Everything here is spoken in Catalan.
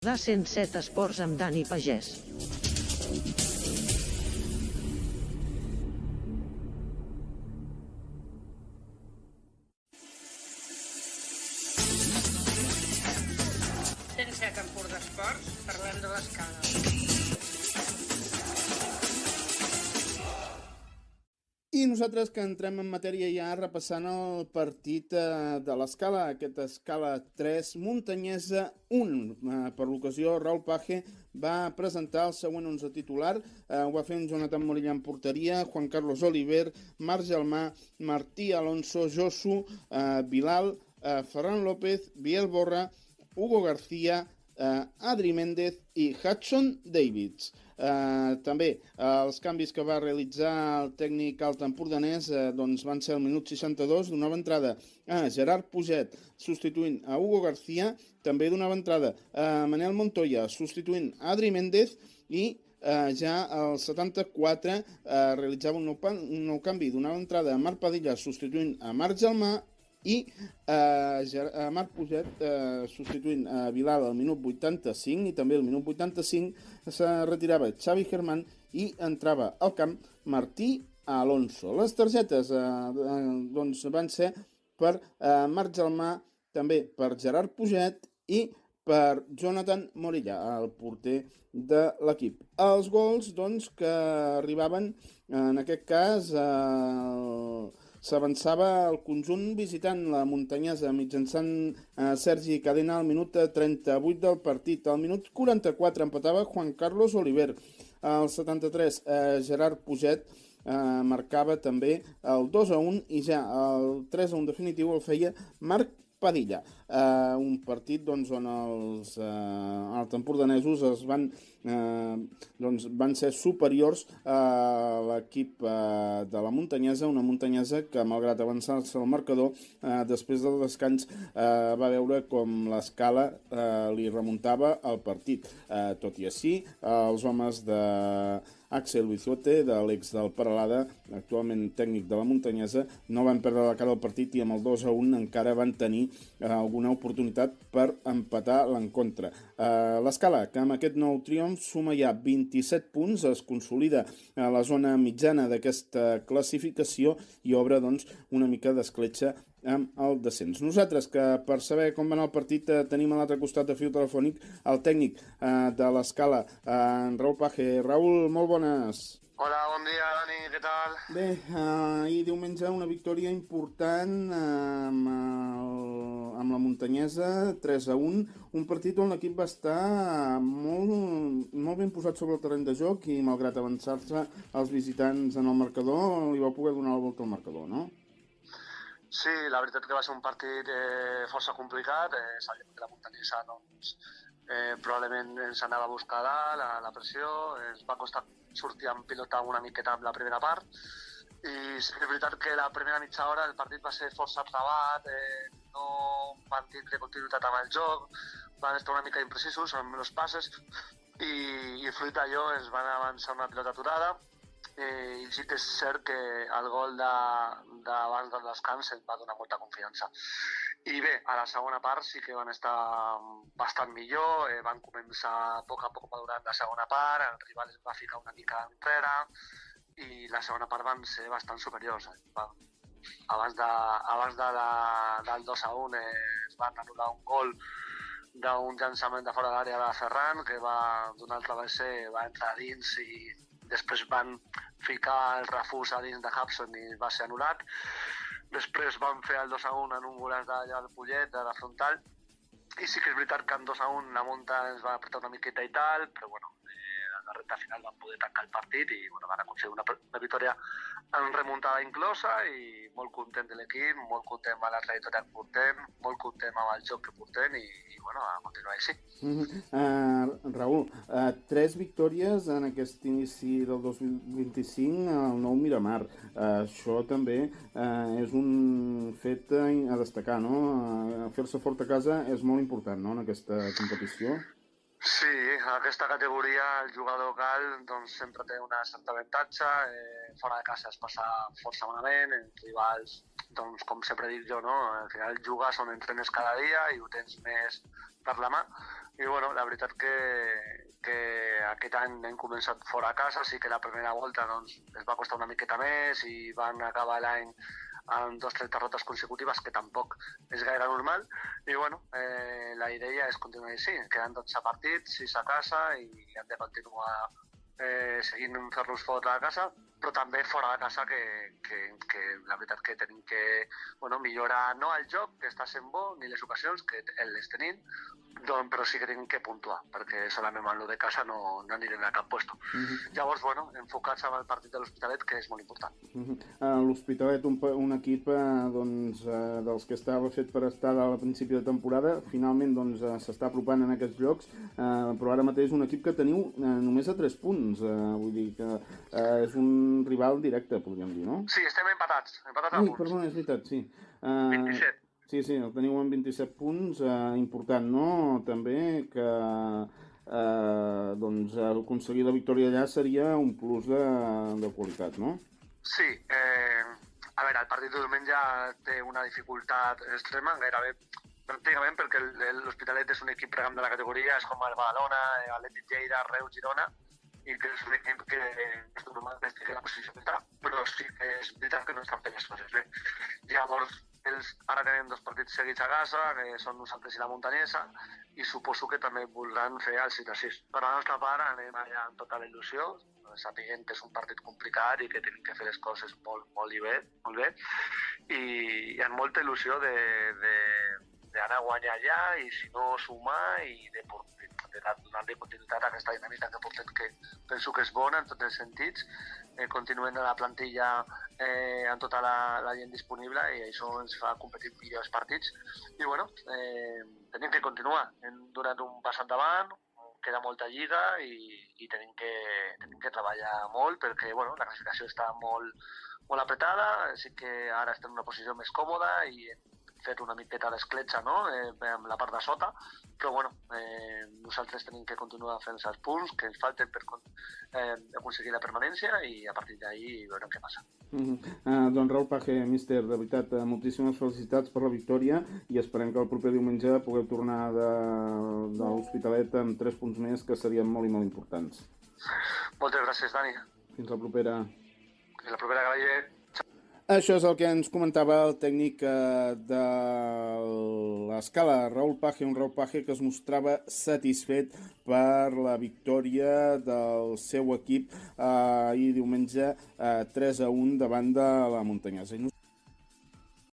Da 107 Esports amb Dani Pagès. Campur d'Esports, parlem de l'Escala. I nosaltres que entrem en matèria ja repassant el partit de l'Escala, aquesta Escala 3, Muntanyesa 1. Per l'ocasió, Raúl Page va presentar el següent 11 titular. Ho va fer en Jonathan Morilla en porteria, Juan Carlos Oliver, Marc Gelmà, Martí Alonso, Josu, Bilal, Ferran López, Biel Borra, Hugo García, Adri Méndez i Hudson Davids. També els canvis que va realitzar el tècnic alt empordanès van ser al minut 62, donava entrada a Gerard Puget substituint a Hugo García, també donava entrada a Manel Montoya substituint a Adri Méndez i ja al 74 realitzava un nou canvi, donava entrada a Marc Padilla substituint a Marc Gelmà i Marc Puget substituint a Bilal al minut 85 i també al minut 85 se retirava Xavi Germán i entrava al camp Martí Alonso. Les targetes van ser per Marc Gelmà, també per Gerard Puget i per Jonathan Morilla, el porter de l'equip. Els gols que arribaven, en aquest cas, s'avançava el conjunt visitant la Muntanyesa mitjançant Sergi Cadena al minut 38 del partit. Al minut 44 empatava Juan Carlos Oliver. Al 73 Gerard Puget marcava també el 2-1 i ja el 3-1 definitiu el feia Marc Padilla. Un partit on els empordanesos van ser superiors a l'equip de la Muntanyesa, una Muntanyesa que, malgrat avançar-se al marcador, després del descans va veure com l'Escala li remuntava el partit. Tot i així, els homes d'Àxel Bizote, de l'ex del Peralada, actualment tècnic de la Muntanyesa, no van perdre la cara al partit i amb el 2-1 encara van tenir alguna oportunitat per empatar l'encontre. L'Escala, que amb aquest nou triomf suma ja 27 punts, es consolida a la zona mitjana d'aquesta classificació i obre una mica d'escletxa amb el descens. Nosaltres, que per saber com va anar el partit, tenim a l'altre costat de fil telefònic el tècnic de l'Escala, en Raúl Page. Raúl, molt bones. Hola, bon dia, Dani, què tal? Bé, ahir diumenge una victòria important amb la Muntanyesa, 3-1, un partit on l'equip va estar molt ben posat sobre el terreny de joc i, malgrat avançar-se els visitants en el marcador, li va poder donar la volta al marcador, no? Sí, la veritat que va ser un partit força complicat. Sabíem que la Muntanyesa probablement ens anava a buscar la pressió, ens va costar sortir amb pilota una miqueta amb la primera part i sí que és veritat que la primera mitja hora el partit va ser força trabat, no van tindre continuïtat amb el joc, van estar una mica imprecisos amb els passes i fruit d'allò ens van avançar una pilota aturada i sí que és cert que el gol d'abans del descans ens va donar molta confiança. I bé, a la segona part sí que van estar bastant millor, van començar a poc madurant la segona part, el rival es va ficar una mica enrere i la segona part van ser bastant superiors. Abans del 2-1 es va anul·lar un gol d'un llançament de fora d'àrea de Ferran, que d'un altre travesser va entrar a dins i després van ficar el refús a dins de Hudson i va ser anul·lat. Després van fer el 2-1 en un golaç d'allà al Pollet, de la frontal, i sí que és veritat que en 2-1 la Monta ens va apretar una miqueta i tal, però bueno, a la recta final van poder tancar el partit i van aconseguir una victòria en remuntada inclosa i molt content de l'equip, molt content amb la trajectòria que portem, molt content amb el joc que portem i bueno, a continuar així. Raúl, 3 victòries en aquest inici del 2025 al Nou Miramar. Això també és un fet a destacar, no? Fer-se fort a casa és molt important, no?, en aquesta competició. Sí, en aquesta categoria el jugador local sempre té una certa avantatge, fora de casa es passa força malament, els rivals, com sempre dic jo, no? Al final jugues on entrenes cada dia i ho tens més per la mà I bueno, la veritat que aquest any hem començat fora a casa, sí que la primera volta doncs, es va costar una miqueta més i van acabar l'any amb 2 o 3 derrotes consecutives, que tampoc és gaire normal. I bueno, la idea és continuar així. Queden 12 partits, 6 a casa i hem de continuar seguint fer-los fora de casa, però també fora de casa que la veritat que tenim que millorar no el joc, que està sent bo, ni les ocasions, que les tenim, però sí que tenim que puntuar, perquè solament amb el de casa no anirem a cap puesto. Llavors, enfocats en el partit de l'Hospitalet, que és molt important. L'Hospitalet, un equip dels que estava fet per estar al principi de temporada, finalment s'està apropant en aquests llocs, però ara mateix un equip que teniu només a 3 punts, vull dir que és un rival directe, podríem dir, no? Sí, estem empatats a punts. Perdona, és veritat, sí. 27. Sí, el teniu amb 27 punts, important, no? També que aconseguir la victòria allà seria un plus de qualitat, no? Sí, a veure, el partit de diumenge té una dificultat extrema, gairebé pràcticament perquè l'Hospitalet és un equip pregant de la categoria, és com el Badalona, Atlètic Lleida, Reus, Girona, i que és un equip que és normal que estigui a la posició que està, però sí que és veritat que no estan fent les coses bé. Llavors, ara tenim 2 partits seguits a casa, que són nosaltres i la Muntanyesa, i suposo que també voldran fer el 6-6. Per la nostra part anem allà amb tota la il·lusió, sapiguent que és un partit complicat i que tenim que fer les coses molt bé, i amb molta il·lusió d'anar a guanyar allà i si no sumar i donar-li continuïtat a aquesta dinàmica que portem, que penso que és bona en tots els sentits, continuem a la plantilla amb tota la gent disponible i això ens fa competir millor els partits. I tenim que continuar, hem donat un pas endavant, queda molta lliga i tenim que treballar molt perquè la classificació està molt apretada, sí que ara estem en una posició més còmoda i hem fet una miqueta d'escletxa, no?, amb la part de sota, però nosaltres tenim que continuar fent els punts que ens falten per aconseguir la permanència i a partir d'ahí veurem què passa. Doncs Raül Page, míster, de veritat, moltíssimes felicitats per la victòria i esperem que el proper diumenge pugueu tornar de l'Hospitalet amb 3 punts més que serien molt i molt importants. Moltes gràcies, Dani. Fins la propera. Fins la propera, Gallé. Això és el que ens comentava el tècnic de l'Escala, Raül Page, un Raül Page que es mostrava satisfet per la victòria del seu equip ahir diumenge 3-1 davant de la Muntanyesa.